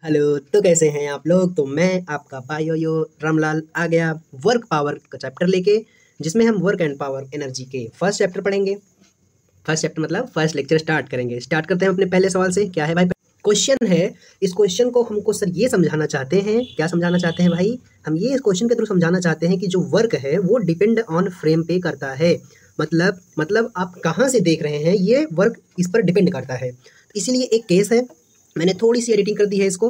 Hello, तो कैसे हैं आप लोग। तो मैं आपका पायोयो रामलाल आ गया वर्क पावर का चैप्टर लेके, जिसमें हम वर्क एंड पावर एनर्जी के फर्स्ट चैप्टर पढ़ेंगे। फर्स्ट चैप्टर मतलब फर्स्ट लेक्चर स्टार्ट करेंगे। स्टार्ट करते हैं अपने पहले सवाल से। क्या है भाई? क्वेश्चन है। इस क्वेश्चन को हमको सर ये समझाना चाहते हैं। क्या समझाना चाहते हैं भाई? हम ये इस क्वेश्चन के थ्रू समझाना चाहते हैं कि जो वर्क है वो डिपेंड ऑन फ्रेम पे करता है। मतलब आप कहाँ से देख रहे हैं ये वर्क इस पर डिपेंड करता है। इसीलिए एक केस है, मैंने थोड़ी सी एडिटिंग कर दी है इसको,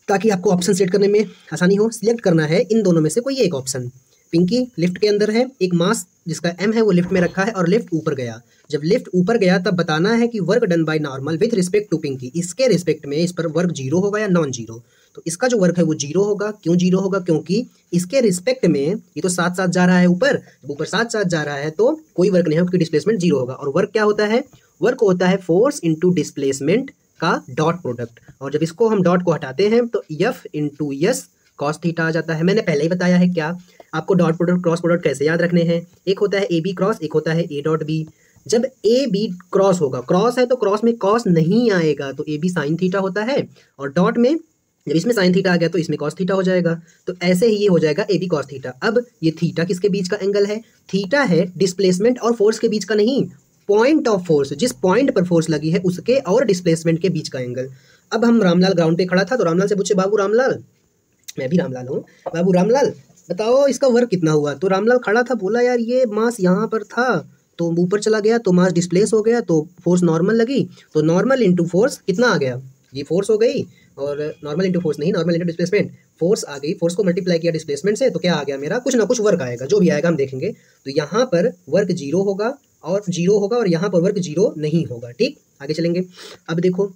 ताकि आपको ऑप्शन सेट करने में आसानी हो। सिलेक्ट करना है इन दोनों में से कोई एक ऑप्शन। पिंकी लिफ्ट के अंदर है, एक मास जिसका एम है वो लिफ्ट में रखा है और लिफ्ट ऊपर गया। जब लिफ्ट ऊपर गया तब बताना है कि work done by normal with respect to Pinky, इसके रिस्पेक्ट में इस पर वर्क जीरो होगा या नॉन जीरो। तो इसका जो वर्क है वो जीरो होगा। क्यों जीरो होगा? क्योंकि इसके रिस्पेक्ट में ये तो साथ साथ जा रहा है ऊपर, जब ऊपर साथ साथ जा रहा है तो कोई वर्क नहीं है, उसकी डिस्प्लेसमेंट जीरो होगा। और वर्क क्या होता है? वर्क होता है फोर्स इंटू डिस्प्लेसमेंट का डॉट प्रोडक्ट। और जब इसको हम डॉट को हटाते हैं तो F into S cos theta आ जाता है। मैंने पहले ही बताया है। क्या आपको डॉट प्रोडक्ट क्रॉस प्रोडक्ट कैसे याद रखने हैं? एक होता है ए बी क्रॉस, एक होता है ए डॉट बी। जब ए बी क्रॉस होगा, क्रॉस है तो क्रॉस में कॉस नहीं आएगा, तो ए बी साइन थीटा होता है। और डॉट में जब इसमें साइन थीटा आ गया तो इसमें कॉस थीटा हो जाएगा। तो ऐसे ही ये हो जाएगा ए बी कॉस थीटा। अब ये थीटा किसके बीच का एंगल है? थीटा है डिस्प्लेसमेंट और फोर्स के बीच का, नहीं, पॉइंट ऑफ फोर्स, जिस पॉइंट पर फोर्स लगी है उसके और डिस्प्लेसमेंट के बीच का एंगल। अब हम रामलाल ग्राउंड पे खड़ा था तो रामलाल से पूछे, बाबू रामलाल, मैं भी रामलाल हूँ, बाबू रामलाल बताओ इसका वर्क कितना हुआ। तो रामलाल खड़ा था, बोला यार ये मास यहाँ पर था तो ऊपर चला गया तो मास डिस्प्लेस हो गया तो फोर्स नॉर्मल लगी, तो नॉर्मल इंटू फोर्स कितना आ गया? ये फोर्स हो गई, और नॉर्मल इंटू फोर्स नहीं, नॉर्मल इंटू डिस्प्लेसमेंट, फोर्स आ गई, फोर्स को मल्टीप्लाई किया डिस्प्लेसमेंट से तो क्या आ गया मेरा? कुछ ना कुछ वर्क आएगा, जो भी आएगा हम देखेंगे। तो यहाँ पर वर्क जीरो होगा और यहाँ पर वर्क जीरो नहीं होगा। ठीक, आगे चलेंगे। अब देखो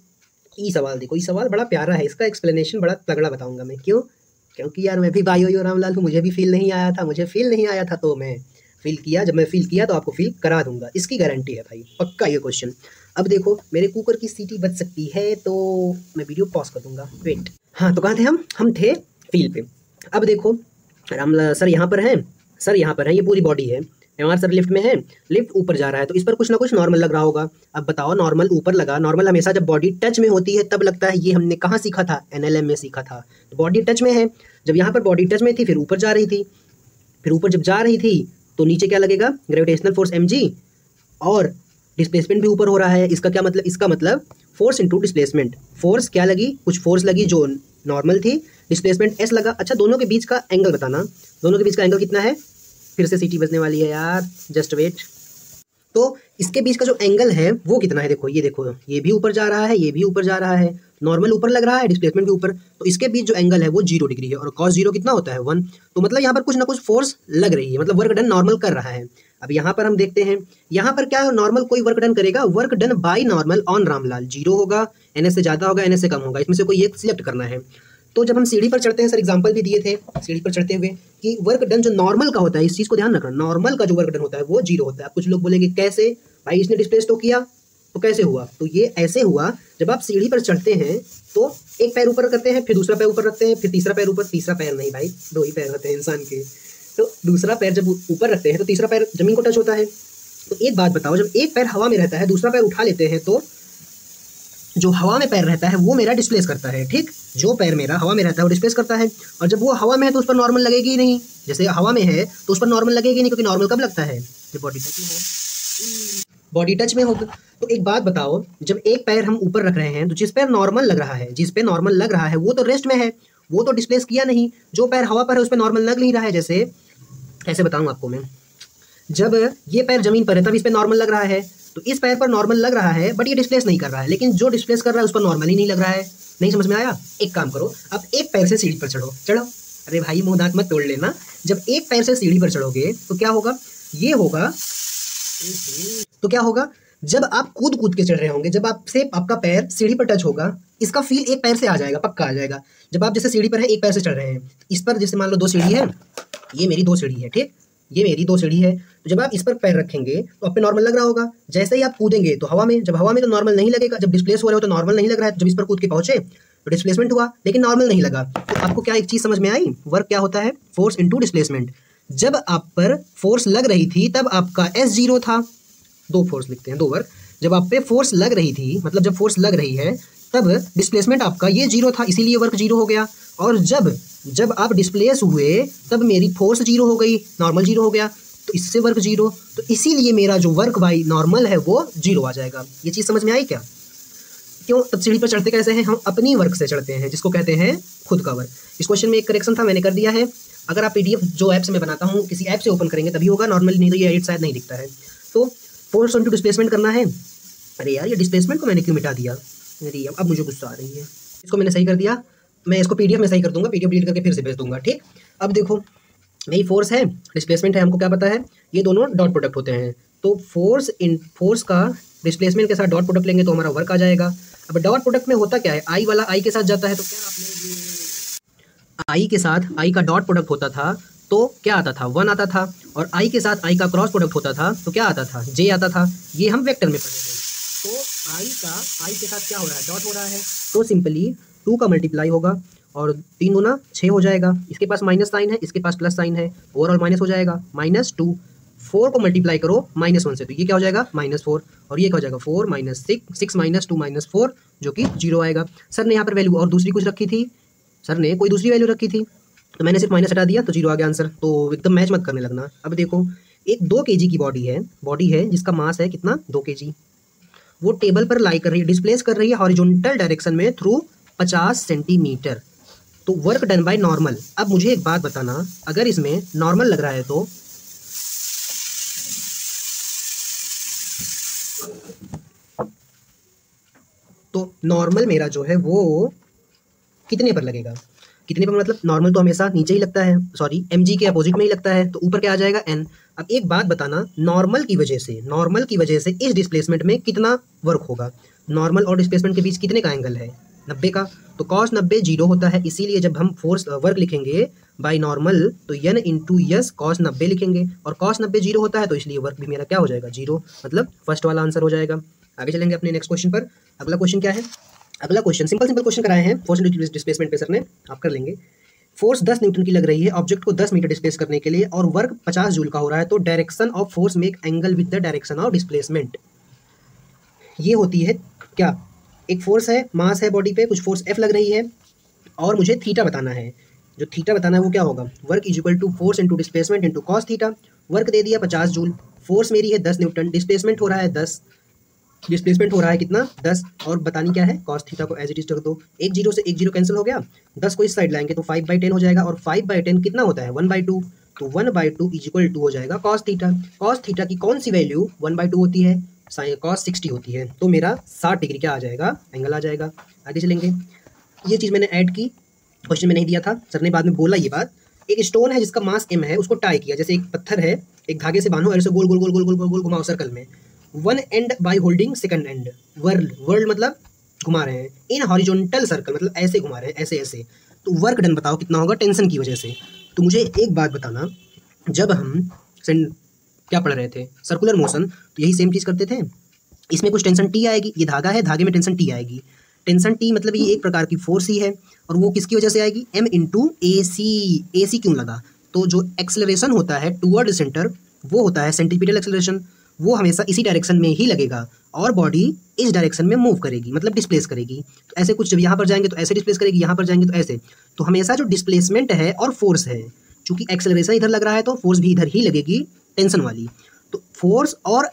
ई सवाल, देखो ई सवाल बड़ा प्यारा है, इसका एक्सप्लेनेशन बड़ा तगड़ा बताऊंगा मैं। क्यों? क्योंकि यार मैं भी बायो रामलाल हूँ, मुझे भी फील नहीं आया था तो मैं फील किया, जब मैं फील किया तो आपको फील करा दूंगा, इसकी गारंटी है भाई, पक्का ये क्वेश्चन। अब देखो मेरे कुकर की सीटी बच सकती है तो मैं वीडियो पॉज कर दूंगा, वेट। हाँ, तो कहाँ थे हम थे फील पे। अब देखो रामलाल सर यहाँ पर हैं, ये पूरी बॉडी है, हमारे सर लिफ्ट में है, लिफ्ट ऊपर जा रहा है तो इस पर कुछ ना कुछ नॉर्मल लग रहा होगा। अब बताओ नॉर्मल ऊपर लगा, नॉर्मल हमेशा जब बॉडी टच में होती है तब लगता है, ये हमने कहाँ सीखा था? एनएलएम में सीखा था। तो बॉडी टच में है, जब यहाँ पर बॉडी टच में थी फिर ऊपर जा रही थी, फिर ऊपर जब जा रही थी तो नीचे क्या लगेगा? ग्रेविटेशनल फोर्स mg, और डिस्प्लेसमेंट भी ऊपर हो रहा है। इसका क्या मतलब? इसका मतलब फोर्स इंटू डिस्प्लेसमेंट। फोर्स क्या लगी? कुछ फोर्स लगी जो नॉर्मल थी, डिस्प्लेसमेंट s लगा। अच्छा, दोनों के बीच का एंगल बताना, दोनों के बीच का एंगल कितना है? फिर से सीटी बजने वाली है यार, जस्ट वेट। तो इसके बीच का जो एंगल है वो कितना है? देखो ये भी ऊपर जा रहा है, ये भी ऊपर जा रहा है, नॉर्मल ऊपर लग रहा है, डिस्प्लेसमेंट भी ऊपर, तो इसके बीच जो एंगल है वो 0 डिग्री है। और cos 0 कितना होता है? 1। तो मतलब यहाँ पर कुछ ना कुछ फोर्स लग रही है, मतलब वर्क डन नॉर्मल कर रहा है। अब यहाँ पर हम देखते हैं, यहाँ पर क्या नॉर्मल कोई वर्क डन करेगा? Work done by normal on Ramlal 0 होगा, ns से ज़्यादा होगा, ns से कम होगा, इसमें से कोई एक सिलेक्ट करना है। तो जब हम सीढ़ी पर चढ़ते हैं, सर एग्जांपल भी दिए थे सीढ़ी पर चढ़ते हुए, कि वर्क डन जो नॉर्मल का होता है, इस चीज़ को ध्यान रखना, नॉर्मल का जो वर्क डन होता है वो 0 होता है। कुछ लोग बोलेंगे कैसे भाई, इसने डिस्प्लेस तो किया तो कैसे हुआ? तो ये ऐसे हुआ, जब आप सीढ़ी पर चढ़ते हैं तो एक पैर ऊपर करते हैं, फिर दूसरा पैर ऊपर रखते हैं, फिर तीसरा पैर ऊपर, तीसरा पैर नहीं भाई, 2 ही पैर होते हैं इंसान के, तो दूसरा पैर जब ऊपर रखते हैं तो तीसरा पैर जमीन को टच होता है। तो एक बात बताओ, जब एक पैर हवा में रहता है, दूसरा पैर उठा लेते हैं, तो जो हवा में पैर रहता है वो मेरा डिस्प्लेस करता है। ठीक, जो पैर मेरा हवा में रहता है वो डिस्प्लेस करता है, और जब वो हवा में है तो उस पर नॉर्मल लगेगी ही नहीं। जैसे हवा में है तो उस पर नॉर्मल लगेगी नहीं, क्योंकि नॉर्मल कब लगता है? जब बॉडी टच में हो, बॉडी टच में होगा। तो एक बात बताओ, जब एक पैर हम ऊपर रख रहे हैं तो जिस पैर नॉर्मल लग रहा है, जिस पे नॉर्मल लग रहा है वो तो रेस्ट में है, वो तो डिस्प्लेस किया नहीं। जो पैर हवा पर है उस पर नॉर्मल लग नहीं रहा है। जैसे कैसे बताऊँ आपको मैं, जब ये पैर जमीन पर है तब इस पर नॉर्मल लग रहा है, तो इस पैर पर नॉर्मल लग रहा है बट ये डिस्प्लेस नहीं कर रहा है, लेकिन जो डिस्प्लेस कर रहा है उस पर नॉर्मल ही नहीं लग रहा है। नहीं समझ में आया? एक काम करो, अब एक पैर से सीढ़ी पर चढ़ो। अरे भाई मुंह दांत मत तोड़ लेना। जब एक पैर से सीढ़ी पर चढ़ोगे तो क्या होगा? ये होगा, तो क्या होगा? जब आप कूद के चढ़ रहे होंगे, जब आपसे आपका पैर सीढ़ी पर टच होगा, इसका फील एक पैर से आ जाएगा, पक्का आ जाएगा। जब आप जैसे सीढ़ी पर है, एक पैर से चढ़ रहे हैं, इस पर जैसे मान लो 2 सीढ़ी है, ये मेरी 2 सीढ़ी है, ठीक, ये मेरी 2 सीढ़ी है, तो जब आप इस पर पैर रखेंगे तो आप पे नॉर्मल लग रहा होगा। जैसे ही आप कूदेंगे तो हवा में, जब हवा में तो नॉर्मल नहीं लगेगा, जब डिस्प्लेस हो रहे हो तो नॉर्मल नहीं लग रहा है, जब इस पर कूद के पहुंचे तो डिस्प्लेसमेंट हुआ लेकिन नॉर्मल नहीं लगा। तो आपको क्या एक चीज़ समझ में आई? वर्क क्या होता है? Force into displacement. जब आप पर फोर्स लग रही थी तब आपका S 0 था, 2 फोर्स लिखते हैं, 2 वर्क। जब आप पे फोर्स लग रही थी, मतलब जब फोर्स लग रही है तब डिस्प्लेसमेंट आपका ये जीरो था, इसीलिए वर्क जीरो हो गया। और जब जब आप डिस्प्लेस हुए तब मेरी फोर्स जीरो हो गई, नॉर्मल जीरो हो गया, तो इससे वर्क जीरो, तो इसीलिए मेरा जो वर्क बाई नॉर्मल है वो जीरो आ जाएगा। ये चीज़ समझ में आई क्या? क्यों? तब सीढ़ी पर चढ़ते कैसे हैं? हम अपनी वर्क से चढ़ते हैं, जिसको कहते हैं खुद का वर्क। इस क्वेश्चन में एक करेक्शन था, मैंने कर दिया है। अगर आप पीडीएफ जो ऐप से मैं बनाता हूँ किसी ऐप से ओपन करेंगे तभी होगा, नॉर्मली नहीं तो ये एडिट शायद नहीं दिखता है। तो फोर्स इंटू डिस्प्लेसमेंट करना है। अरे यार, ये डिस्प्लेसमेंट को मैंने क्यों मिटा दिया? अरे अब मुझे गुस्सा आ रही है। इसको मैंने सही कर दिया, मैं इसको पीडीएफ में सही कर दूंगा, पीडीएफ डिलीट करके फिर से भेज दूंगा, ठीक। अब देखो, यही फोर्स है, डिस्प्लेसमेंट है, हमको क्या पता है, ये दोनों डॉट प्रोडक्ट होते हैं। तो फोर्स का डिस्प्लेसमेंट के साथ डॉट प्रोडक्ट लेंगे तो हमारा वर्क आ जाएगा। अब डॉट प्रोडक्ट में होता क्या है, आई वाला आई के साथ जाता है, तो क्या आपने आई के साथ आई का डॉट प्रोडक्ट होता था तो क्या आता था, 1 आता था। और आई के साथ आई का क्रॉस प्रोडक्ट होता था तो क्या आता था, जे आता था। ये हम वेक्टर में पढ़े थे। तो आई के साथ क्या हो रहा है, डॉट हो रहा है, तो सिंपली 2 का मल्टीप्लाई होगा और 3 गुना 6 हो जाएगा। इसके पास माइनस साइन है, इसके पास प्लस साइन है, ओवरऑल माइनस हो जाएगा, -2। 4 को मल्टीप्लाई करो -1 से, तो ये क्या हो जाएगा, -4। और ये क्या हो जाएगा, 4 - 6, 6 - 2 - 4, जो कि 0 आएगा। सर ने यहाँ पर वैल्यू और दूसरी कुछ रखी थी, सर ने कोई दूसरी वैल्यू रखी थी, तो मैंने सिर्फ माइनस हटा दिया तो 0 आ गया आंसर। तो एकदम मैच मत करने लगना। अब देखो, एक 2 kg की बॉडी है जिसका मास है कितना, 2 kg। वो टेबल पर लाई कर रही है, डिस्प्लेस कर रही है हॉरिजॉन्टल डायरेक्शन में थ्रू 50 सेंटीमीटर। तो वर्क डन बाय नॉर्मल। अब मुझे एक बात बताना, अगर इसमें नॉर्मल लग रहा है तो नॉर्मल मेरा जो है वो कितने पर लगेगा, कितने पर मतलब नॉर्मल तो हमेशा नीचे ही लगता है, सॉरी mg के अपोजिट में ही लगता है, तो ऊपर क्या आ जाएगा, n। अब एक बात बताना, नॉर्मल की वजह से इस डिस्प्लेसमेंट में कितना वर्क होगा, नॉर्मल और डिस्प्लेसमेंट के बीच कितने का एंगल है, 90 का। तो cos 90 जीरो होता है, इसीलिए जब हम फोर्स वर्क लिखेंगे बाय नॉर्मल तो n इंटू यस cos 90 लिखेंगे, और cos 90 जीरो होता है तो इसलिए वर्क भी मेरा क्या हो जाएगा, जीरो, मतलब फर्स्ट वाला आंसर हो जाएगा। आगे चलेंगे अपने नेक्स्ट क्वेश्चन पर। अगला क्वेश्चन क्या है, अगला क्वेश्चन सिंपल क्वेश्चन कराए हैं फोर्स डिस्प्लेसमेंट पे सर ने, आप कर लेंगे। फोर्स 10 न्यूटन की लग रही है ऑब्जेक्ट को 10 मीटर डिस्प्लेस करने के लिए और वर्क 50 जूल का हो रहा है, तो direction of force make angle with the direction of displacement. ये होती है क्या, एक फोर्स है, मास है बॉडी पे, कुछ फोर्स F लग रही है और मुझे थीटा बताना है। जो थीटा बताना है वो क्या होगा, work is equal to force into displacement into cos theta. Work दे दिया 50 जूल, फोर्स मेरी है 10 न्यूटन, डिस्प्लेसमेंट हो रहा है 10, डिस्प्लेसमेंट हो रहा है कितना, 10, और बतानी क्या है, कॉस थीटा को एज इट इज रख दो। एक जीरो से एक जीरो कैंसिल हो गया, 10 को इस साइड लाएंगे तो 5/10 हो जाएगा, और 5/10 कितना होता है, 1/2। तो 1/2 इज इक्वल टू हो जाएगा कॉस थीटा। कॉस थीटा की कौन सी वैल्यू 1/2 होती है, कॉस 60 होती है, तो मेरा 60 डिग्री क्या आ जाएगा, एंगल आ जाएगा। आगे चलेंगे, ये चीज़ मैंने ऐड की, क्वेश्चन में नहीं दिया था, सर ने बाद में बोला ये बात। एक स्टोन है जिसका मास m है, उसको टाई किया, जैसे एक पत्थर है, एक धागे से बांधो और इसे गोल गोल गोल गोल गोल गोल गोल घुमाओ सर्कल में, 1 and by holding second and, world मतलब घुमा रहे हैं, इन हॉरिजॉन्टल सर्कल मतलब ऐसे घुमा रहे हैं, ऐसे ऐसे। तो वर्क डन बताओ कितना होगा टेंशन की वजह से। तो मुझे एक बात बताना, जब हम क्या पढ़ रहे थे, सर्कुलर मोशन, तो यही सेम चीज़ करते थे। इसमें कुछ टेंशन टी आएगी, ये धागा है, धागे में टेंशन टी आएगी, टेंशन टी मतलब ये एक प्रकार की फोर्स ही है, और वो किसकी वजह से आएगी, m इंटू ए सी क्यों लगा, तो जो एक्सेलरेशन होता है टूवर्ड सेंटर वो होता है सेंट्रीपिटल एक्सेलरेशन, वो हमेशा इसी डायरेक्शन में ही लगेगा और बॉडी इस डायरेक्शन में मूव करेगी, मतलब डिस्प्लेस करेगी। तो ऐसे कुछ, जब यहाँ पर जाएंगे तो ऐसे डिस्प्लेस करेगी, यहाँ पर जाएंगे तो ऐसे। तो हमेशा जो डिस्प्लेसमेंट है और फोर्स है, चूंकि एक्सेलरेशन इधर लग रहा है तो फोर्स भी इधर ही लगेगी, टेंशन वाली। तो फोर्स और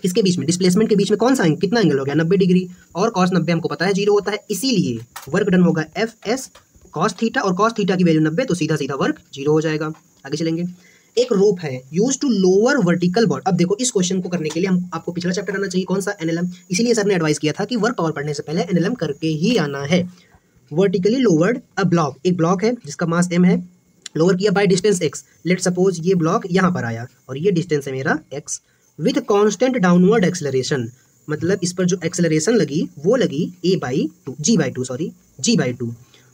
इसके बीच में, डिस्प्लेसमेंट के बीच में कौन सा कितना एंगल हो गया, 90 डिग्री, और cos 90 हमको पता है 0 होता है, इसीलिए वर्क डन होगा FS cos थीटा, और cos थीटा की वैल्यू 90, तो सीधा सीधा वर्क 0 हो जाएगा। आगे चलेंगे, एक रोप है use to lower vertical body. अब देखो, इस क्वेश्चन को करने के लिए हम आपको पिछला चैप्टर आना चाहिए, कौन सा, NLM। इसीलिए सर ने एडवाइस किया था कि वर्क पावर पढ़ने से पहले NLM करके ही आना है। वर्टिकली लोवर्ड अ ब्लॉक, एक ब्लॉक है जिसका मास m है, लोअर किया by distance x। Let suppose ये ब्लॉक यहाँ पर आया और ये डिस्टेंस है मेरा x, with constant downward acceleration, मतलब इस पर जो एक्सेलरेशन लगी वो लगी g/2।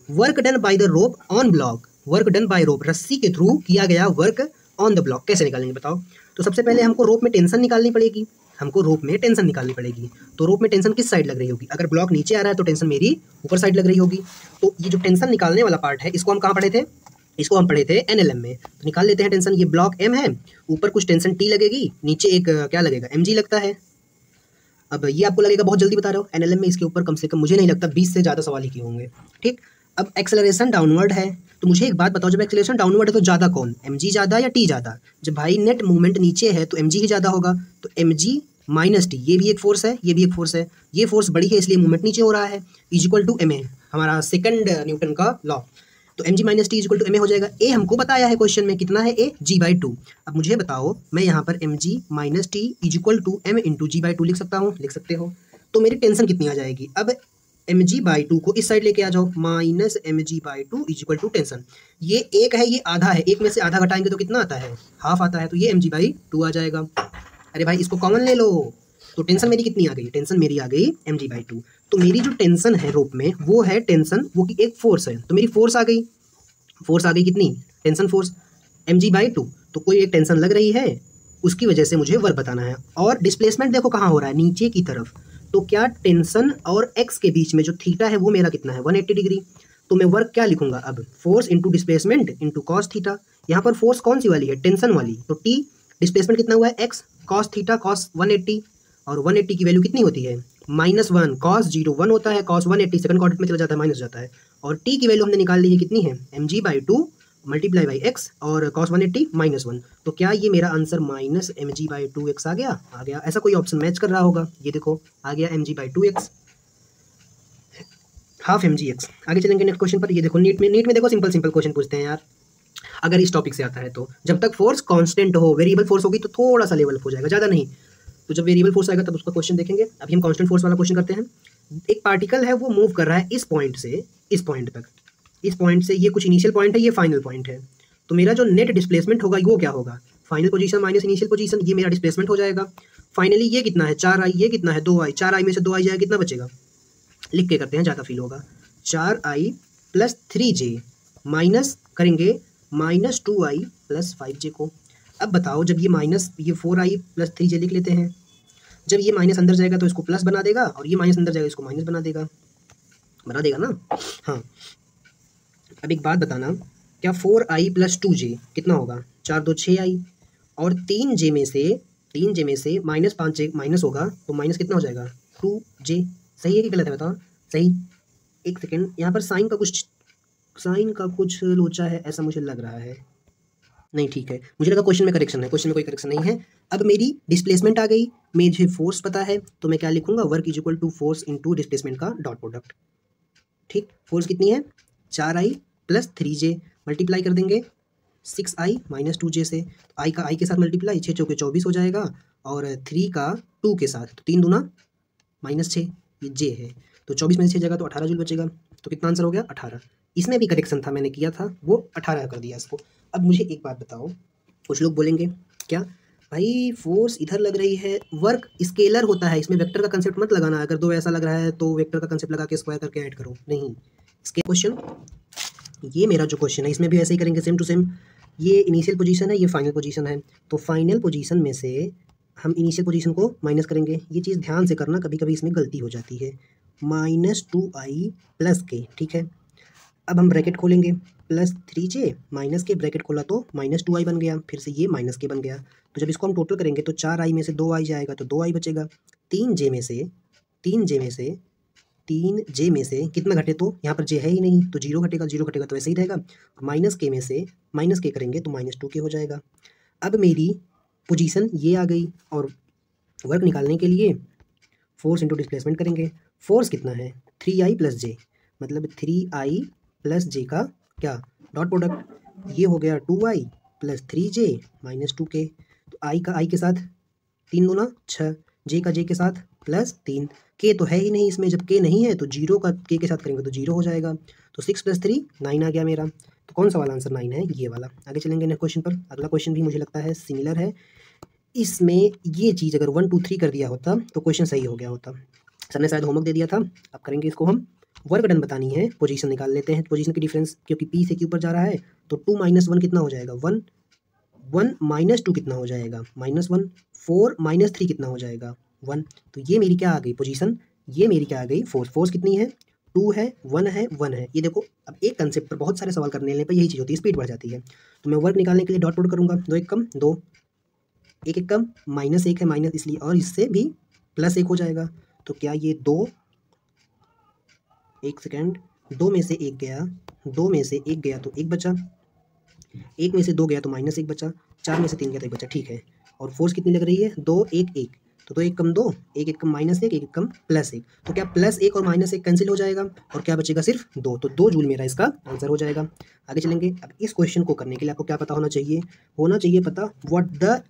Work done by the rope on block, work done by rope, रस्सी के थ्रू किया गया वर्क ऑन द ब्लॉक। कैसे निकालेंगे बताओ, तो सबसे पहले हमको रोप में टेंशन निकालनी पड़ेगी, तो रोप में टेंशन किस साइड लग रही होगी, अगर ब्लॉक नीचे आ रहा है तो टेंशन मेरी ऊपर साइड लग रही होगी। तो ये जो टेंशन निकालने वाला पार्ट है, इसको हम कहाँ पढ़े थे, इसको हम पढ़े थे NLM में। तो निकाल लेते हैं टेंशन, ये ब्लॉक M है, ऊपर कुछ टेंशन T लगेगी, नीचे एक क्या लगेगा, mg लगता है। अब ये आपको लगेगा बहुत जल्दी बता रहे हो, एनएलएम में इसके ऊपर कम से कम मुझे नहीं लगता 20 से ज़्यादा सवाल ही किए होंगे। ठीक, अब एक्सेलरेशन डाउनवर्ड है, तो मुझे एक बात बताओ, जब एक्सेलरेशन डाउनवर्ड है तो ज़्यादा कौन, mg ज़्यादा या t ज़्यादा? जब भाई नेट मूवमेंट नीचे है तो mg ही ज़्यादा होगा, तो mg माइनस टी, ये भी एक फोर्स है, ये भी एक फोर्स है, ये फोर्स बड़ी है इसलिए मूवमेंट नीचे हो रहा है, इज इक्वल टू ma, हमारा सेकंड न्यूटन का लॉ। तो mg minus T is equal to ma हो जाएगा। ए हमको बताया है क्वेश्चन में कितना है, a g/2। अब मुझे बताओ, मैं यहाँ पर mg minus T is equal to m into g/2 लिख सकता हूँ, लिख सकते हो। तो मेरी टेंशन कितनी आ जाएगी, अब mg/2 को इस साइड लेके आ जाओ, minus mg/2 is equal to tension, ये एक है ये आधा है, एक में से आधा घटाएंगे तो कितना आता है, हाफ आता है, तो ये mg/2 आ जाएगा। अरे भाई इसको कॉमन ले लो, तो टेंशन मेरी कितनी आ गई, टेंशन मेरी आ गई mg/2। तो मेरी जो टेंशन है रोप में वो है टेंशन, वो की एक फोर्स है, तो मेरी फोर्स आ गई, फोर्स आ गई कितनी, टेंशन फोर्स mg/2। तो कोई एक टेंशन लग रही है, उसकी वजह से मुझे वर्क बताना है। और डिस्प्लेसमेंट देखो कहाँ हो रहा है, नीचे की तरफ, तो क्या टेंशन और एक्स के बीच में जो थीटा है वो मेरा कितना है 180 डिग्री। तो मैं वर्क क्या लिखूंगा अब, force into displacement into cos theta. यहाँ पर फोर्स कौन सी वाली है, टेंशन वाली, तो टी, डिस्प्लेसमेंट कितना हुआ है एक्स, कॉस थीटा कॉस 180, और 180 की वैल्यू कितनी होती है -1, कॉस 0 1 होता है, कॉस 180 सेकंड क्वाड्रेंट में चला जाता है, माइनस जाता है, और टी की वैल्यू हमने निकाल ली है कितनी है mg/2 मल्टीप्लाई बाई एक्स और कॉस 180 -1। तो क्या ये मेरा आंसर माइनस mg/2x आ गया, आ गया। ऐसा कोई ऑप्शन मैच कर रहा होगा, ये देखो आ गया mg/2x, हाफ mgx। आगे चलेंगे नेक्स्ट क्वेश्चन पर। ये देखो नीट में देखो सिंपल क्वेश्चन पूछते हैं यार, अगर इस टॉपिक से आता है तो। जब तक फोर्स कांस्टेंट हो, वेरिएबल फोर्स होगी तो थोड़ा सा लेवल हो जाएगा, ज़्यादा नहीं। तो जब वेरिएबल फोर्स आएगा तब उसका क्वेश्चन देखेंगे। अभी हम कांस्टेंट फोर्स वाला क्वेश्चन करते हैं। एक पार्टिकल है वो मूव कर रहा है इस पॉइंट से इस पॉइंट तक, इस पॉइंट से, ये कुछ इनिशियल पॉइंट है, ये फाइनल पॉइंट है। तो मेरा जो नेट डिस्प्लेसमेंट होगा वो क्या होगा, final position minus initial position, ये मेरा डिस्प्लेसमेंट हो जाएगा। फाइनली ये कितना है 4i, ये कितना है 2i, 4i में से 2i जाएगा, कितना बचेगा, लिख के करते हैं ज़्यादा फील होगा, 4i प्लस 3j माइनस करेंगे -2i प्लस 5j को। अब बताओ जब ये माइनस, ये 4i प्लस 3j लिख लेते हैं, जब ये माइनस अंदर जाएगा तो इसको प्लस बना देगा, और ये माइनस अंदर जाएगा इसको माइनस बना देगा ना। हाँ, अब एक बात बताना, क्या 4i प्लस 2j कितना होगा, 4 2 6i, और 3j में से -5j माइनस होगा, तो माइनस कितना हो जाएगा 2j। सही है कि गलत है बताओ, सही। एक सेकेंड, यहाँ पर साइन का कुछ लोचा है ऐसा मुझे लग रहा है, नहीं ठीक है, मुझे लगा क्वेश्चन में करेक्शन है, क्वेश्चन में कोई करेक्शन नहीं है। अब मेरी डिस्प्लेसमेंट आ गई, मुझे फोर्स पता है, तो मैं क्या लिखूंगा, work is equal to force into displacement का डॉट प्रोडक्ट। ठीक, फोर्स कितनी है 4i प्लस 3j, मल्टीप्लाई कर देंगे 6i माइनस 2j से, तो i का i के साथ मल्टीप्लाई, 6 चौके 24 हो जाएगा, और 3 का 2 के साथ, तो 3 दूना -6, ये j है, तो 24 में से 6 जगह तो 18 जूल बचेगा। तो कितना आंसर हो गया 18। इसमें भी करेक्शन था, मैंने किया था, वो 18 कर दिया इसको। अब मुझे एक बात बताओ, कुछ लोग बोलेंगे क्या भाई फोर्स इधर लग रही है, वर्क स्केलर होता है, इसमें वेक्टर का कंसेप्ट मत लगाना, अगर 2 ऐसा लग रहा है तो वेक्टर का कंसेप्ट लगा के स्क्वायर करके ऐड करो, नहीं। इसके क्वेश्चन, ये मेरा जो क्वेश्चन है इसमें भी ऐसे ही करेंगे, सेम टू सेम। ये इनिशियल पोजीशन है, ये फाइनल पोजीशन है, तो फाइनल पोजीशन में से हम इनिशियल पोजीशन को माइनस करेंगे। ये चीज़ ध्यान से करना, कभी कभी इसमें गलती हो जाती है, -2i प्लस के, ठीक है। अब हम ब्रैकेट खोलेंगे, प्लस 3j माइनस के, ब्रैकेट खोला तो -2i बन गया, फिर से ये माइनस के बन गया, तो जब इसको हम टोटल करेंगे तो 4i में से 2i जाएगा तो 2i बचेगा। 3j में से 3j में से कितना घटे, तो यहाँ पर j है ही नहीं तो 0 घटेगा, 0 घटेगा तो ऐसे ही रहेगा। माइनस के में से माइनस के करेंगे तो -2k हो जाएगा। अब मेरी पोजीशन ये आ गई, और वर्क निकालने के लिए फोर्स इंटू डिस्प्लेसमेंट करेंगे। फोर्स कितना है 3i प्लस j, मतलब 3i प्लस j का क्या डॉट प्रोडक्ट, ये हो गया 2i plus 3j minus 2k, तो i का i के साथ 3 दूना 6, j का j के साथ प्लस 3, k तो है ही नहीं इसमें, जब k नहीं है तो 0 का k के साथ करेंगे तो 0 हो जाएगा, तो 6 + 3 9 आ गया मेरा। तो कौन सा वाला आंसर 9 है, ये वाला। आगे चलेंगे नेक्स्ट क्वेश्चन पर। अगला क्वेश्चन भी मुझे लगता है सिमिलर है, इसमें ये चीज़ अगर 1 2 3 कर दिया होता तो क्वेश्चन सही हो गया होता। सर ने शायद होमवर्क दे दिया था, अब करेंगे इसको हम। वर्क डन बतानी है, पोजीशन निकाल लेते हैं, पोजीशन की डिफरेंस, क्योंकि p से q पर जा रहा है तो 2 - 1 कितना हो जाएगा 1, 1 - 2 कितना हो जाएगा -1, 4 - 3 कितना हो जाएगा 1। तो ये मेरी क्या आ गई पोजीशन, ये मेरी क्या आ गई फोर्स कितनी है 2 है 1 है 1 है। ये देखो, अब एक कंसेप्ट पर बहुत सारे सवाल करने पर यही चीज़ होती है, स्पीड बढ़ जाती है। तो मैं वर्क निकालने के लिए डॉट प्रोडक्ट करूँगा, 2 1 कम 2, 1 1 कम -1 है, माइनस इसलिए, और इससे भी +1 हो जाएगा। तो क्या ये 2, एक सेकेंड, 2 में से 1 गया, 2 में से 1 गया तो 1 बचा, 1 में से 2 गया तो -1 बचा, 4 में से 3 गया तो 1 बचा, ठीक है। और फोर्स कितनी लग रही है? 2 1 1, तो 2 1 कम 2, 1 1 कम -1, 1 1 कम +1, तो क्या +1 और -1 कैंसिल हो जाएगा और क्या बचेगा? सिर्फ 2, तो 2 जूल मेरा इसका आंसर हो जाएगा। आगे चलेंगे। अब इस क्वेश्चन को करने के लिए आपको क्या पता होना चाहिए? होना चाहिए पता व्हाट द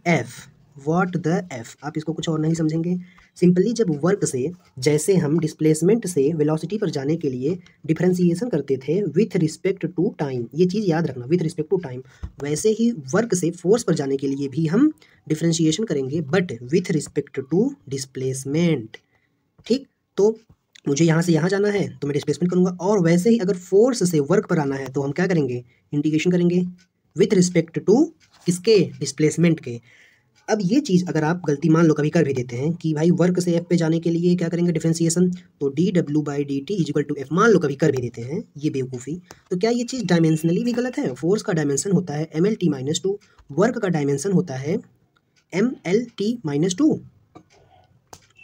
एफ। आप इसको कुछ और नहीं समझेंगे। सिंपली जब वर्क से, जैसे हम डिस्प्लेसमेंट से वेलोसिटी पर जाने के लिए डिफरेंशिएशन करते थे विथ रिस्पेक्ट टू टाइम, ये चीज़ याद रखना, विथ रिस्पेक्ट टू टाइम, वैसे ही वर्क से फोर्स पर जाने के लिए भी हम डिफरेंशिएशन करेंगे but with respect to displacement. ठीक, तो मुझे यहाँ से यहाँ जाना है तो मैं डिस्प्लेसमेंट करूँगा, और वैसे ही अगर फोर्स से वर्क पर आना है तो हम क्या करेंगे? इंटीग्रेशन करेंगे विथ रिस्पेक्ट टू किसके? डिस्प्लेसमेंट के। अब ये चीज़ अगर आप गलती मान लो कभी कर भी देते हैं कि भाई वर्क से एफ पे जाने के लिए क्या करेंगे? डिफरेंशिएशन, तो dw/dt इक्वल टू एफ, मान लो कभी कर भी देते हैं ये बेवकूफ़ी, तो क्या ये चीज़ डायमेंशनली भी गलत है? फोर्स का डायमेंशन होता है mlt-2, वर्क का डायमेंशन होता है mlt-2,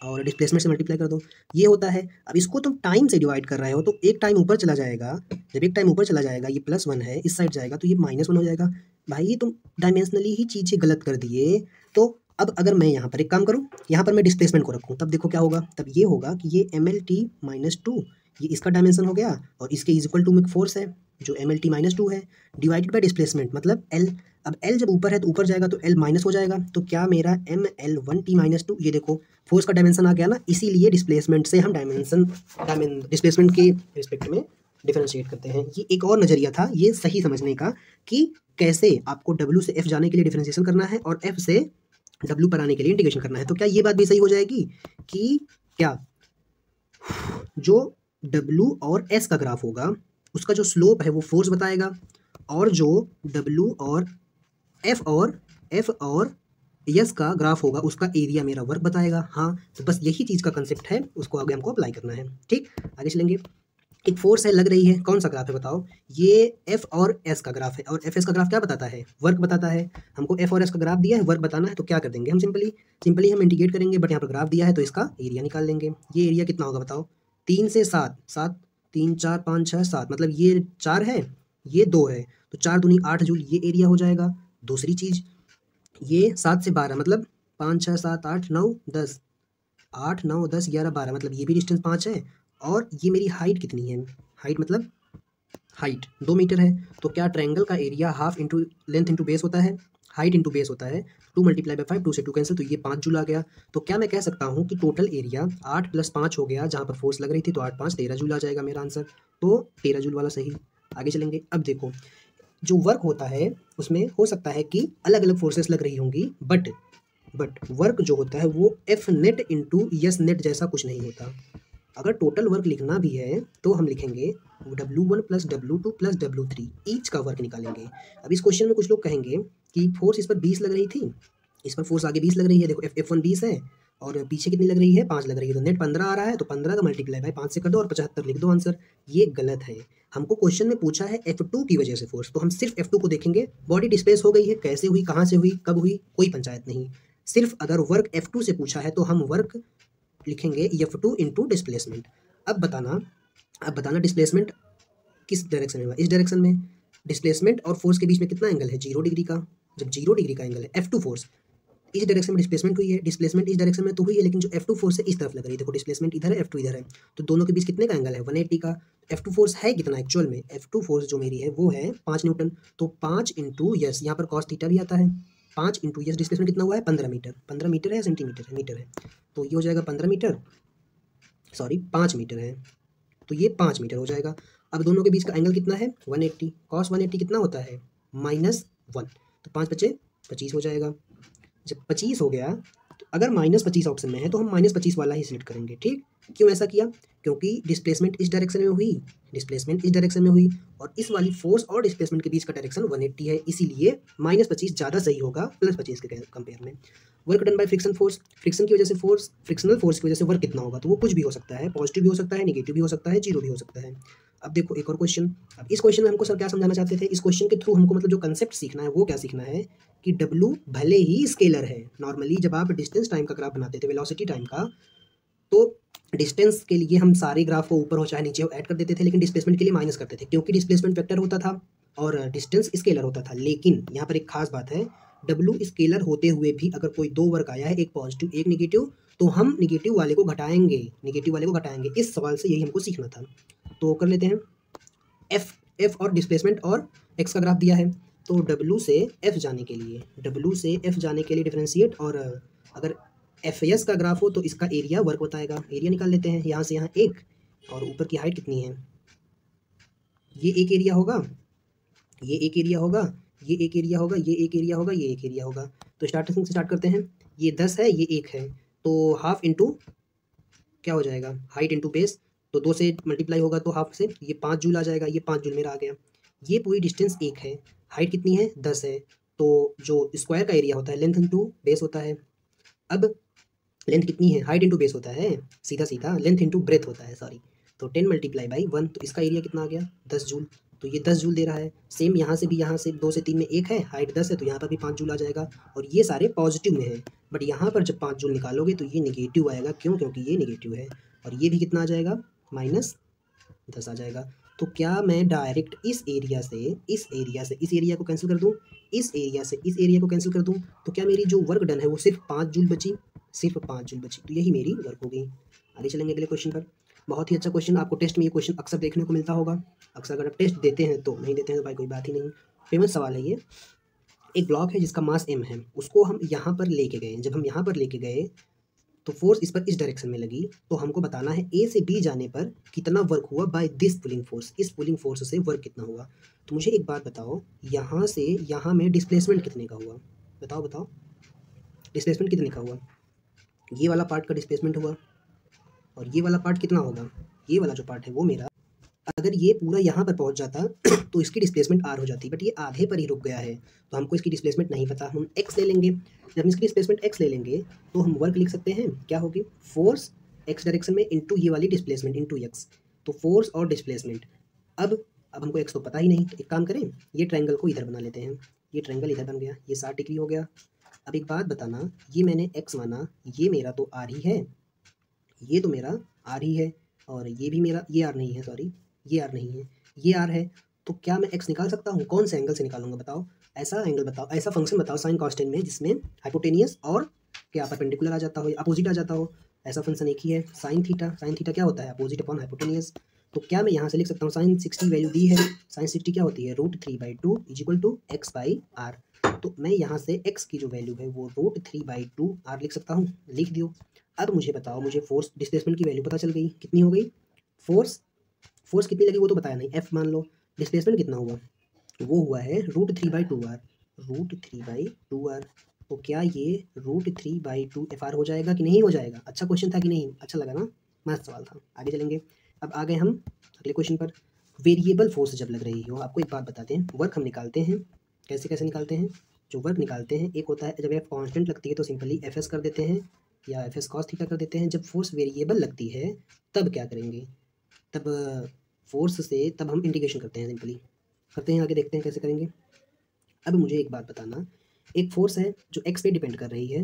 और डिस्प्लेसमेंट से मल्टीप्लाई कर दो, ये होता है। अब इसको तुम टाइम से डिवाइड कर रहे हो तो एक टाइम ऊपर चला जाएगा, जब एक टाइम ऊपर चला जाएगा ये +1 है, इस साइड जाएगा तो ये -1 हो जाएगा। भाई ये तुम डायमेंशनली ही चीज़ें गलत कर दिए। तो अब अगर मैं यहाँ पर एक काम करूँ, यहाँ पर मैं डिस्प्लेसमेंट को रखूँ, तब देखो क्या होगा? तब ये होगा कि ये mlt-2, ये इसका डायमेंशन हो गया और इसके इक्वल टू में फोर्स है जो mlt-2 है, डिवाइडेड बाय डिस्प्लेसमेंट मतलब l। अब l जब ऊपर है तो ऊपर जाएगा तो l माइनस हो जाएगा, तो क्या मेरा ml1t-2, ये देखो फोर्स का डायमेंशन आ गया ना, इसीलिए डिस्प्लेसमेंट से हम डिस्प्लेसमेंट के रिस्पेक्ट में डिफरेंशिएट करते हैं। ये एक और नज़रिया था ये सही समझने का कि कैसे आपको W से F जाने के लिए डिफरेंशिएशन करना है और F से W पर आने के लिए इंटीग्रेशन करना है। तो क्या ये बात भी सही हो जाएगी कि क्या जो W और S का ग्राफ होगा उसका जो स्लोप है वो फोर्स बताएगा, और जो W और F और यस का ग्राफ होगा उसका एरिया मेरा वर्क बताएगा। हाँ, तो बस यही चीज़ का कंसेप्ट है, उसको आगे हमको अप्लाई करना है। ठीक, आगे चलेंगे। एक फोर्स है लग रही है, कौन सा ग्राफ है बताओ? ये एफ और एस का ग्राफ है, और एफ एस का ग्राफ क्या बताता है? वर्क बताता है। हमको एफ और एस का ग्राफ दिया है, वर्क बताना है, तो क्या कर देंगे हम? सिंपली हम इंटीग्रेट करेंगे, बट यहाँ पर ग्राफ दिया है तो इसका एरिया निकाल लेंगे। ये एरिया कितना होगा बताओ? 3 से 7, 7 3 4 5 6 7, मतलब ये 4 है, ये 2 है, तो 4 दूनी 8 जूल ये एरिया हो जाएगा। दूसरी चीज़, ये 7 से 12, मतलब 5 6 7 8 9 10, 8 9 10 11 12, मतलब ये भी डिस्टेंस 5 है, और ये मेरी हाइट कितनी है? हाइट मतलब हाइट 2 मीटर है। तो क्या ट्रायंगल का area half into length into base होता है, हाइट इंटू बेस होता है। 2 × 5, 2 से 2 कैंसिल, तो ये 5 जूल आ गया। तो क्या मैं कह सकता हूँ कि टोटल एरिया 8 + 5 हो गया, जहाँ पर फोर्स लग रही थी, तो 8 5 13 जूल आ जाएगा मेरा आंसर। तो 13 जूल वाला सही। आगे चलेंगे। अब देखो जो वर्क होता है उसमें हो सकता है कि अलग अलग फोर्सेस लग रही होंगी, बट वर्क जो होता है वो F net into yes net जैसा कुछ नहीं होता। अगर टोटल वर्क लिखना भी है तो हम लिखेंगे W1 + W2 + W3, ईच का वर्क निकालेंगे। अब इस क्वेश्चन में कुछ लोग कहेंगे कि फोर्स इस पर 20 लग रही थी, इस पर फोर्स आगे 20 लग रही है। देखो F1 20 है और पीछे कितनी लग रही है? 5 लग रही है, तो नेट 15 आ रहा है, तो 15 का मल्टीप्लाई बाय 5 से कर दो और 75 लिख दो आंसर। ये गलत है। हमको क्वेश्चन में पूछा है F2 की वजह से फोर्स, तो हम सिर्फ F2 को देखेंगे। बॉडी डिस्प्लेस हो गई है, कैसे हुई, कहाँ से हुई, कब हुई, कोई पंचायत नहीं। सिर्फ अगर वर्क F2 से पूछा है तो हम वर्क लिखेंगे F2 इंटू डिस्प्लेसमेंट। अब बताना डिस्प्लेसमेंट किस डायरेक्शन में हुआ? इस डायरेक्शन में। डिस्प्लेसमेंट और फोर्स के बीच में कितना एंगल है? 0 डिग्री का। जब 0 डिग्री का एंगल है, F2 फोर्स इस डायरेक्शन में डिस्प्लेसमेंट हुई है, डिस्प्लेसमेंट इस डायरेक्शन में तो हुई है, लेकिन जो F2 फोर्स है इस तरफ लग रही है। देखो डिस्प्लेसमेंट इधर है, F2 इधर है, तो दोनों के बीच कितने का एंगल है? 180 का। F2 फोर्स है कितना एक्चुअल में? F2 फोर्स जो मेरी है वो है 5 न्यूटन, तो 5 इंटू यस, यहाँ पर cos थीटा भी आता है, 5 इंटू यस, डिस्प्लेसमेंट कितना हुआ है? 15 मीटर। 15 मीटर है या सेंटीमीटर है? मीटर है, तो ये हो जाएगा 15 मीटर, सॉरी 5 मीटर है, तो ये 5 मीटर हो जाएगा। अब दोनों के बीच का एंगल कितना है? 180। cos 180 कितना होता है? -1, तो 5 बचे 25 हो जाएगा। जब 25 हो गया तो अगर -25 ऑप्शन में है तो हम -25 वाला ही सिलेक्ट करेंगे। ठीक, क्यों ऐसा किया? क्योंकि डिस्प्लेसमेंट इस डायरेक्शन में हुई, और इस वाली फोर्स और डिस्प्लेसमेंट के बीच का डायरेक्शन 180 है, इसीलिए -25 ज़्यादा सही होगा +25 के कंपेयर में। Work done by friction force, friction की वजह से फोर्स, फ्रिक्शनल फोर्स की वजह से वर्क कितना होगा? तो वो कुछ भी हो सकता है, पॉजिटिव भी हो सकता है, नेगेटिव भी हो सकता है, 0 भी हो सकता है। अब देखो एक और क्वेश्चन। अब इस क्वेश्चन में हमको सर क्या समझाना चाहते थे, इस क्वेश्चन के थ्रू हमको मतलब जो कंसेप्ट सीखना है वो क्या सीखना है कि W भले ही स्केलर है। नॉर्मली जब आप डिस्टेंस टाइम का ग्राफ बनाते थे, वेलोसिटी टाइम का, तो डिस्टेंस के लिए हम सारे ग्राफ को ऊपर हो चाहे नीचे हो ऐड कर देते थे, लेकिन डिस्प्लेसमेंट के लिए माइनस करते थे, क्योंकि डिस्प्लेसमेंट वेक्टर होता था और डिस्टेंस स्केलर होता था। लेकिन यहाँ पर एक खास बात है, W स्केलर होते हुए भी अगर कोई दो वर्क आया है, एक पॉजिटिव एक निगेटिव, तो हम निगेटिव वाले को घटाएंगे, निगेटिव वाले को घटाएंगे। इस सवाल से यही हमको सीखना था। तो कर लेते हैं। एफ और डिस्प्लेसमेंट और एक्स का ग्राफ दिया है, तो W से F जाने के लिए, W से F जाने के लिए डिफरेंशिएट, और अगर एफ एस का ग्राफ हो तो इसका एरिया वर्क बताएगा। एरिया निकाल लेते हैं, यहाँ से यहाँ एक, और ऊपर की हाइट कितनी है, ये एक एरिया होगा, ये एक एरिया होगा, ये एक एरिया होगा, ये एक एरिया होगा, ये एक एरिया होगा। तो स्टार्टिंग से स्टार्ट करते हैं। ये 10 है, ये 1 है, तो हाफ इंटू क्या हो जाएगा, हाइट इंटू बेस, तो 2 से मल्टीप्लाई होगा तो हाफ से, ये 5 जूल आ जाएगा, ये 5 जूल मेरा आ गया। ये पूरी डिस्टेंस 1 है, हाइट कितनी है 10 है, तो जो स्क्वायर का एरिया होता है लेंथ इंटू बेस होता है। अब लेंथ कितनी है, हाइट इंटू बेस होता है, सीधा सीधा लेंथ इंटू ब्रेथ होता है, सॉरी, तो 10 मल्टीप्लाई बाई 1, तो इसका एरिया कितना आ गया 10 जूल। तो ये 10 जूल दे रहा है। सेम यहाँ से भी, यहाँ से 2 से 3 में 1 है, हाइट 10 है, तो यहाँ पर भी 5 जूल आ जाएगा, और ये सारे पॉजिटिव में है। बट यहाँ पर जब 5 जूल निकालोगे तो ये निगेटिव आएगा, क्यों, क्योंकि ये निगेटिव है, और ये भी कितना आ जाएगा -10 आ जाएगा। तो क्या मैं डायरेक्ट इस एरिया से इस एरिया को कैंसिल कर दूँ, इस एरिया से इस एरिया को कैंसिल कर दूँ, तो क्या मेरी जो वर्क डन है वो सिर्फ 5 जूल बची, सिर्फ 5 जूल बची, तो यही मेरी वर्क हो गई। आगे चलेंगे अगले क्वेश्चन पर। बहुत ही अच्छा क्वेश्चन, आपको टेस्ट में ये क्वेश्चन अक्सर देखने को मिलता होगा। अक्सर अगर आप टेस्ट देते हैं तो, नहीं देते हैं तो भाई कोई बात ही नहीं। फेमस सवाल है ये। एक ब्लॉक है जिसका मास m है, उसको हम यहाँ पर लेके गए। जब हम यहाँ पर लेके गए तो फोर्स इस पर इस डायरेक्शन में लगी, तो हमको बताना है A से B जाने पर कितना वर्क हुआ बाय दिस पुलिंग फोर्स, इस पुलिंग फोर्स से वर्क कितना हुआ। तो मुझे एक बात बताओ, यहाँ से यहाँ में डिस्प्लेसमेंट कितने का हुआ, बताओ डिस्प्लेसमेंट कितने का हुआ। ये वाला पार्ट का डिस्प्लेसमेंट हुआ, और ये वाला पार्ट कितना होगा, ये वाला जो पार्ट है वो मेरा, अगर ये पूरा यहाँ पर पहुँच जाता तो इसकी डिस्प्लेसमेंट R हो जाती, बट ये आधे पर ही रुक गया है, तो हमको इसकी डिस्प्लेसमेंट नहीं पता, हम x ले लेंगे। जब हम इसकी डिस्प्लेसमेंट x ले लेंगे तो हम वर्क लिख सकते हैं, क्या होगी, फोर्स x डायरेक्शन में इंटू ये वाली डिस्प्लेसमेंट इंटू x, तो फोर्स और डिस्प्लेसमेंट। अब हमको x तो पता ही नहीं, तो एक काम करें, ये ट्रायंगल को इधर बना लेते हैं, ये ट्रायंगल इधर बन गया, ये 60 डिग्री हो गया। अब एक बात बताना, ये मैंने x माना, ये मेरा तो R ही है, ये तो मेरा R ही है, और ये भी मेरा, ये R नहीं है, सॉरी ये R नहीं है, ये R है, तो क्या मैं x निकाल सकता हूँ, कौन से एंगल से निकालूंगा बताओ, ऐसा एंगल बताओ, ऐसा फंक्शन बताओ साइन कॉस्टेन में जिसमें हाइपोटेनियस और क्या परपेंडिकुलर आ जाता हो, अपोजिट आ जाता हो। ऐसा फंक्शन एक ही है, साइन थीटा क्या होता है, अपोजिट अपॉन हाइपोटेनियस। तो क्या मैं यहाँ से लिख सकता हूँ, साइन 60 वैल्यू दी है, साइन 60 क्या होती है, √3/2 = x/r। तो मैं यहाँ से x की जो वैल्यू है वो √3/2 r लिख सकता हूँ, लिख दियो। अब मुझे बताओ, मुझे फोर्स डिस्प्लेसमेंट की वैल्यू पता चल गई, कितनी हो गई, फोर्स कितनी लगी वो तो बताया नहीं, F मान लो। डिस्प्लेसमेंट कितना हुआ, वो हुआ है √3/2r, √3/2r। तो क्या ये √3/2 FR हो जाएगा कि नहीं हो जाएगा। अच्छा क्वेश्चन था कि नहीं, अच्छा लगा ना, मस्त सवाल था। आगे चलेंगे। अब आ गए हम अगले क्वेश्चन पर। वेरिएबल फोर्स जब लग रही हो, आपको एक बात बताते हैं, वर्क हम निकालते हैं कैसे निकालते हैं। जो वर्क निकालते हैं, एक होता है जब F कांस्टेंट लगती है तो सिंपली FS कर देते हैं, या FS cos थीटा कर देते हैं। जब फोर्स वेरिएबल लगती है तब क्या करेंगे, तब फोर्स से तब हम इंटीग्रेशन करते हैं, सिंपली करते हैं। आगे देखते हैं कैसे करेंगे। अब मुझे एक बात बताना, एक फोर्स है जो x पे डिपेंड कर रही है,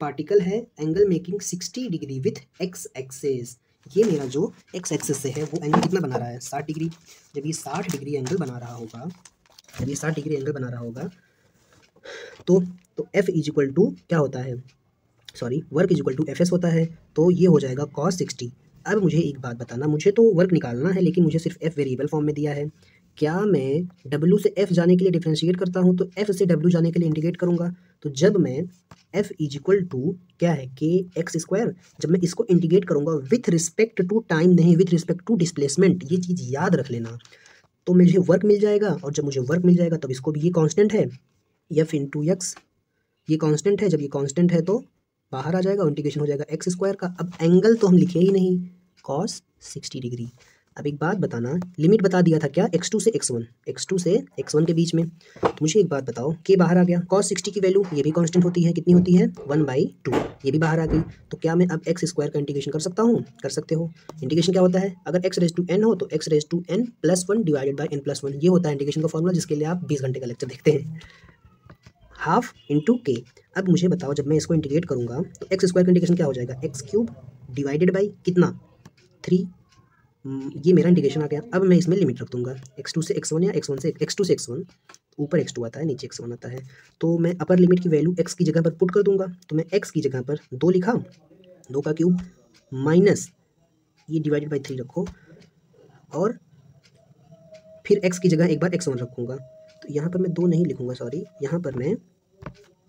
पार्टिकल है, angle making 60 degree with x axis. ये मेरा जो x एक्सेस से है वो एंगल कितना बना रहा है, 60 डिग्री। जब ये 60 डिग्री एंगल बना रहा होगा, तो F = क्या होता है, सॉरी वर्क = FS होता है, तो ये हो जाएगा cos 60। अब मुझे एक बात बताना, मुझे तो वर्क निकालना है लेकिन मुझे सिर्फ F वेरिएबल फॉर्म में दिया है। क्या मैं W से F जाने के लिए डिफ्रेंशिएट करता हूँ तो F से W जाने के लिए इंटीग्रेट करूँगा। तो जब मैं F = क्या है, kx², जब मैं इसको इंटीग्रेट करूँगा विथ रिस्पेक्ट टू टाइम, नहीं विथ रिस्पेक्ट टू डिस्प्लेसमेंट, ये चीज़ याद रख लेना, तो मुझे वर्क मिल जाएगा। और जब मुझे वर्क मिल जाएगा तब इसको भी, ये कांस्टेंट है F × x, ये कांस्टेंट है, जब ये कांस्टेंट है तो बाहर आ जाएगा, इंटीग्रेशन हो जाएगा x² का। अब एंगल तो हम लिखे ही नहीं, cos 60 डिग्री। अब एक बात बताना, लिमिट बता दिया था क्या, x2 से x1 के बीच में। तो मुझे एक बात बताओ, k बाहर आ गया, cos 60 की वैल्यू ये भी कांस्टेंट होती है, कितनी होती है 1/2, ये भी बाहर आ गई। तो क्या मैं अब x स्क्वायर का इंटीग्रेशन कर सकता हूँ? कर सकते हो। इंटीग्रेशन क्या होता है, अगर x रेज टू n हो तो x raise to n plus 1 divided by n+1, ये होता है इंटीग्रेशन का फॉर्मूला, जिसके लिए आप 20 घंटे का लेक्चर देखते हैं। हाफ इंटू के। अब मुझे बताओ, जब मैं इसको इंटीग्रेट करूंगा तो एक्स स्क्वायर का इंटीग्रेशन क्या हो जाएगा, x³ डिवाइडेड बाई कितना 3, ये मेरा इंटीग्रेशन आ गया। अब मैं इसमें लिमिट रख दूंगा x2 से x1 या x1 से x2 से x1, ऊपर x2 आता है नीचे x1 आता है, तो मैं अपर लिमिट की वैल्यू x की जगह पर पुट कर दूंगा। तो मैं x की जगह पर 2 लिखा, 2 का क्यूब माइनस ये डिवाइडेड बाई 3 रखो, और फिर x की जगह एक बार x1 रखूँगा। तो यहाँ पर मैं 2 नहीं लिखूँगा, सॉरी, यहाँ पर मैं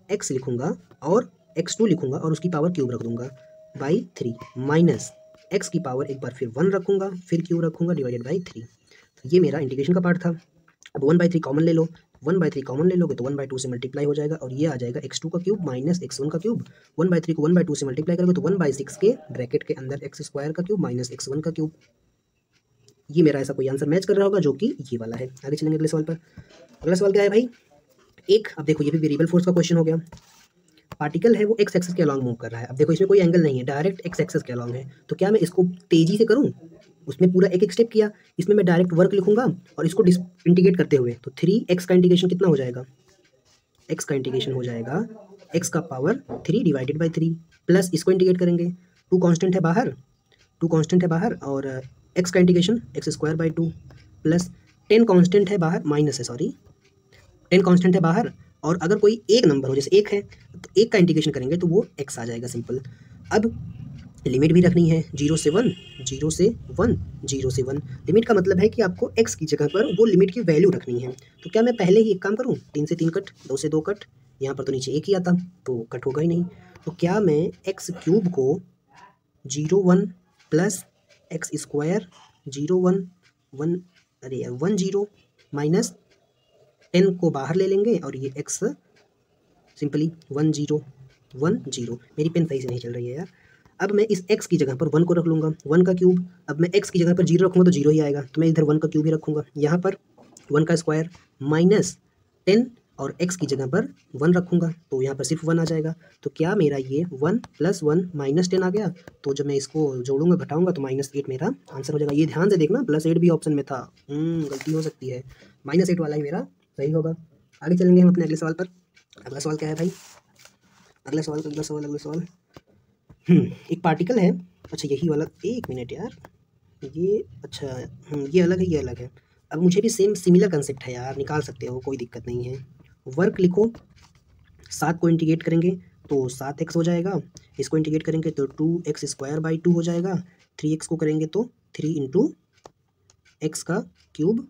x लिखूँगा और x2 लिखूँगा और उसकी पावर क्यूब रख दूँगा बाई 3, माइनस x की पावर एक बार फिर 1 रखूँगा, फिर क्यूब रखूँगा डिवाइडेड बाई 3। तो ये मेरा इंटीग्रेशन का पार्ट था। अब 1/3 कॉमन ले लो, 1/3 कॉमन ले लोगे तो 1/2 से मल्टीप्लाई हो जाएगा, और ये आ जाएगा x2 का क्यूब माइनस x1 का क्यूब। 1/3 को 1/2 से मल्टीप्लाई करोगे तो 1/6 के ब्रैकेट के अंदर x स्क्वायर का क्यूब माइनस x1 का क्यूब। ये मेरा ऐसा कोई आंसर मैच कर रहा होगा जो कि ये वाला है। आगे चलेंगे अगले सवाल पर। अगला सवाल क्या है भाई, अब देखो ये भी वेरिएबल फोर्स का क्वेश्चन हो गया। पार्टिकल है वो एक्स एक्सेस के अलॉन्ग मूव कर रहा है। अब देखो इसमें कोई एंगल नहीं है, डायरेक्ट एक्स एक्सेस के अलॉन्ग है। तो क्या मैं इसको तेजी से करूं, उसमें पूरा एक एक स्टेप किया, इसमें मैं डायरेक्ट वर्क लिखूंगा और इसको इंटीग्रेट करते हुए, तो 3x का इंटीग्रेशन कितना हो जाएगा, x का इंटीग्रेशन हो जाएगा x का पावर 3 डिवाइडेड बाई 3, प्लस इसको इंटीग्रेट करेंगे, 2 कांस्टेंट है बाहर, 2 कांस्टेंट है बाहर, और x का integration x² by 2 plus 10 constant है बाहर, माइनस है सॉरी, 10 कांस्टेंट है बाहर, और अगर कोई एक नंबर हो, जैसे 1 है तो 1 का इंटीग्रेशन करेंगे तो वो x आ जाएगा, सिंपल। अब लिमिट भी रखनी है 0 से 1, 0 से 1, 0 से 1। लिमिट का मतलब है कि आपको x की जगह पर वो लिमिट की वैल्यू रखनी है। तो क्या मैं पहले ही एक काम करूं, 3 से 3 कट, 2 से 2 कट, यहाँ पर तो नीचे 1 ही आता तो कट होगा ही नहीं। तो क्या मैं x³ को 0 1 प्लस x² 0 1 1, अरे यार 1 0 माइनस 10 को बाहर ले लेंगे, और ये x सिंपली 1 0 1 0। मेरी पेन सही से नहीं चल रही है यार। अब मैं इस x की जगह पर 1 को रख लूँगा, 1 का क्यूब। अब मैं x की जगह पर 0 रखूँगा तो 0 ही आएगा, तो मैं इधर 1 का क्यूब ही रखूँगा। यहाँ पर 1 का स्क्वायर माइनस 10, और x की जगह पर 1 रखूँगा तो यहाँ पर सिर्फ 1 आ जाएगा। तो क्या मेरा ये 1 + 1 - 10 आ गया। तो जब मैं इसको जोड़ूंगा घटाऊंगा तो -8 मेरा आंसर हो जाएगा। ये ध्यान से देखना, +8 भी ऑप्शन में था, गलती हो सकती है, -8 वाला ही मेरा सही होगा। आगे चलेंगे हम अपने अगले सवाल पर। अगला सवाल क्या है भाई, अगला सवाल एक पार्टिकल है, अच्छा यही वाला, 1 मिनट यार, ये अच्छा ये अलग है, ये अलग है। अब मुझे भी सेम सिमिलर कंसेप्ट है यार, निकाल सकते हो, कोई दिक्कत नहीं है। वर्क लिखो, 7 को इंटीग्रेट करेंगे तो 7x हो जाएगा, इसको इंटीग्रेट करेंगे तो 2x² बाई 2 हो जाएगा, 3x को करेंगे तो 3 × x का क्यूब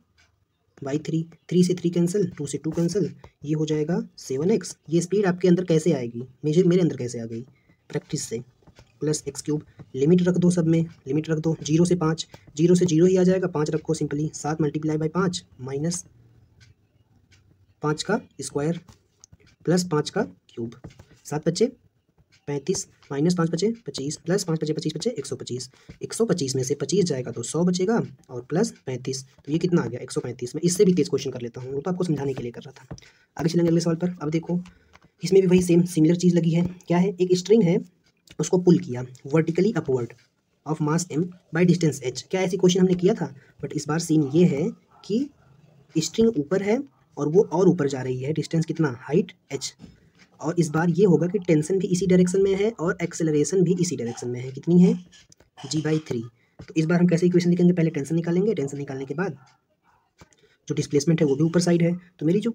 बाई 3, 3 से 3 कैंसिल, 2 से 2 कैंसिल, ये हो जाएगा 7x। ये स्पीड आपके अंदर कैसे आएगी, मेरे अंदर कैसे आ गई, प्रैक्टिस से, प्लस x³। लिमिट रख दो, सब में लिमिट रख दो, 0 से 5, 0 से 0 ही आ जाएगा, 5 रखो सिंपली, 7 × 5 माइनस 5 का स्क्वायर प्लस 5 का क्यूब, 7 × 5 = 35 माइनस 5 × 5 = 25 प्लस 5 × 25 = 125। 125 में से 25 जाएगा तो 100 बचेगा, और प्लस 35, तो ये कितना आ गया 135। मैं इससे भी तेज क्वेश्चन कर लेता हूँ, वो तो आपको समझाने के लिए कर रहा था। आगे चलेंगे अगले सवाल पर। अब देखो इसमें भी वही सेम सिमिलर चीज़ लगी है। क्या है, एक स्ट्रिंग है, उसको पुल किया vertically upward of mass m by distance h। क्या ऐसी क्वेश्चन हमने किया था, बट इस बार सीन ये है कि स्ट्रिंग ऊपर है और वो और ऊपर जा रही है, डिस्टेंस कितना, हाइट h। और इस बार ये होगा कि टेंशन भी इसी डायरेक्शन में है और एक्सेलरेशन भी इसी डायरेक्शन में है, कितनी है, g/3। तो इस बार हम कैसे इक्वेशन लिखेंगे, पहले टेंशन निकालेंगे, टेंशन निकालने के बाद जो डिस्प्लेसमेंट है वो भी ऊपर साइड है, तो मेरी जो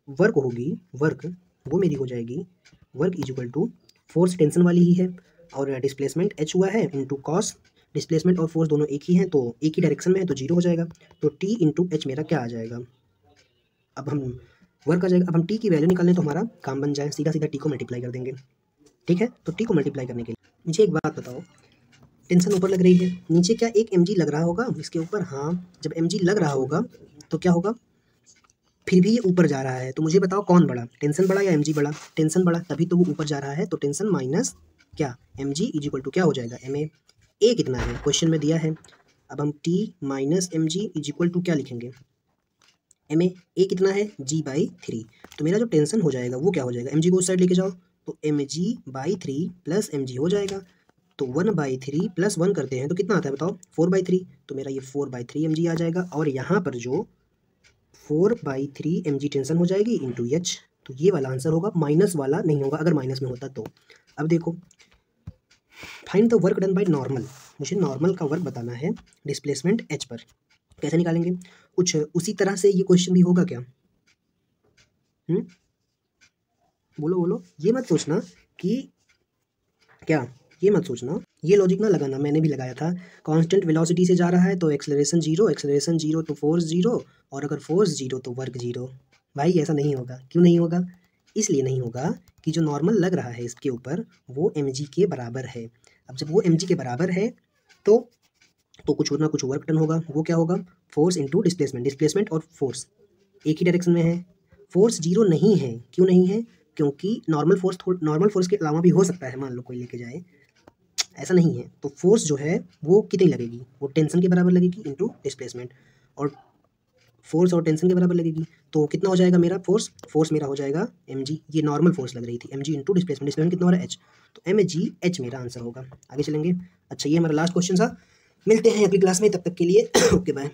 वर्क होगी, वर्क वो मेरी हो जाएगी, वर्क = फोर्स टेंशन वाली ही है, और डिस्प्लेसमेंट h हुआ है इंटू कॉस, डिस्प्लेसमेंट और फोर्स दोनों एक ही हैं तो एक ही डायरेक्शन में है तो 0 हो जाएगा। तो t × h मेरा क्या आ जाएगा, अब हम वर्क आ जाएगा। अब हम t की वैल्यू निकालें तो हमारा काम बन जाए, सीधा सीधा t को मल्टीप्लाई कर देंगे, ठीक है। तो t को मल्टीप्लाई करने के लिए मुझे एक बात बताओ, टेंशन ऊपर लग रही है, नीचे क्या एक mg लग रहा होगा इसके ऊपर, हाँ जब mg लग रहा होगा तो क्या होगा, फिर भी ये ऊपर जा रहा है, तो मुझे बताओ कौन बड़ा, टेंशन बड़ा या mg बड़ा, टेंशन बड़ा, तभी तो वो ऊपर जा रहा है। तो टेंशन माइनस क्या, mg = क्या हो जाएगा ma। a कितना है क्वेश्चन में दिया है। अब हम T minus M G is equal to क्या लिखेंगे, एम ए कितना है g/3। तो मेरा जो टेंशन हो जाएगा वो क्या हो जाएगा, एम जी को उस साइड लेके जाओ तो mg/3 प्लस एम जी हो जाएगा। तो 1/3 प्लस 1 करते हैं तो कितना आता है बताओ, 4/3। तो मेरा ये 4/3 mg आ जाएगा और यहाँ पर जो 4/3 mg टेंशन हो जाएगी इंटू एच। तो ये वाला आंसर होगा, माइनस वाला नहीं होगा, अगर माइनस में होता तो। अब देखो, find the work done by normal, मुझे नॉर्मल का वर्क बताना है डिस्प्लेसमेंट एच पर। कैसे निकालेंगे, कुछ उसी तरह से ये क्वेश्चन भी होगा क्या? बोलो बोलो, ये मत सोचना कि क्या, ये मत सोचना, ये लॉजिक ना लगाना, मैंने भी लगाया था। कांस्टेंट वेलोसिटी से जा रहा है तो एक्सेलरेशन जीरो तो फोर्स जीरो, और अगर फोर्स जीरो तो वर्क जीरो। भाई ऐसा नहीं होगा, क्यों नहीं होगा? इसलिए नहीं होगा कि जो नॉर्मल लग रहा है इसके ऊपर वो mg के बराबर है। अब जब वो mg के बराबर है तो कुछ ना कुछ वर्क डन होगा, वो क्या होगा, फोर्स इंटू डिस्प्लेसमेंट। डिस्प्लेसमेंट और फोर्स एक ही डायरेक्शन में है। फोर्स जीरो नहीं है, क्यों नहीं है? क्योंकि नॉर्मल फोर्स के अलावा भी हो सकता है, मान लो कोई लेके जाए, ऐसा नहीं है। तो फोर्स जो है वो कितनी लगेगी, वो टेंशन के बराबर लगेगी इंटू डिस्प्लेसमेंट, और फोर्स और टेंशन के बराबर लगेगी। तो कितना हो जाएगा मेरा फोर्स मेरा हो जाएगा mg, ये नॉर्मल फोर्स लग रही थी, mg इंटू डिस्प्लेसमेंट कितना हो रहा है h, तो mg मेरा आंसर होगा। आगे चलेंगे। अच्छा, ये हमारा लास्ट क्वेश्चन था, मिलते हैं अगली क्लास में, तब तक के लिए ओके बाय।